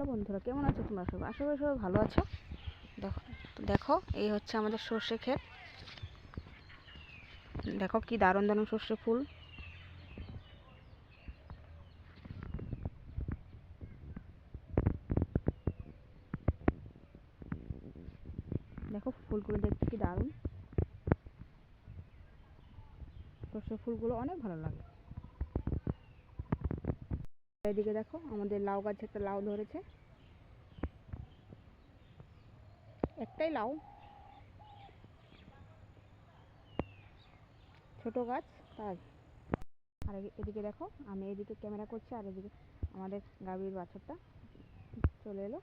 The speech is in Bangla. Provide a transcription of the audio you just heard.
হ্যালো বন্ধুরা, কেমন আছো তোমরা সবাই? আশা করি সবাই ভালো আছো। দেখো এই হচ্ছে আমাদের সর্ষে ক্ষেত। দেখো কি দারুণ দারুণ সর্ষে ফুল। দেখো ফুলগুলো দেখতে কি দারুণ। সর্ষে ফুলগুলো অনেক ভালো লাগে। এদিকে দেখো আমাদের লাউ গাছে একটা লাউ ধরেছে, একটাই লাউ, ছোট গাছ তাই। আর এদিকে দেখো আমি এদিকে ক্যামেরা করছি, আর এদিকে আমাদের গাভীর বাছুরটা চলে এলো।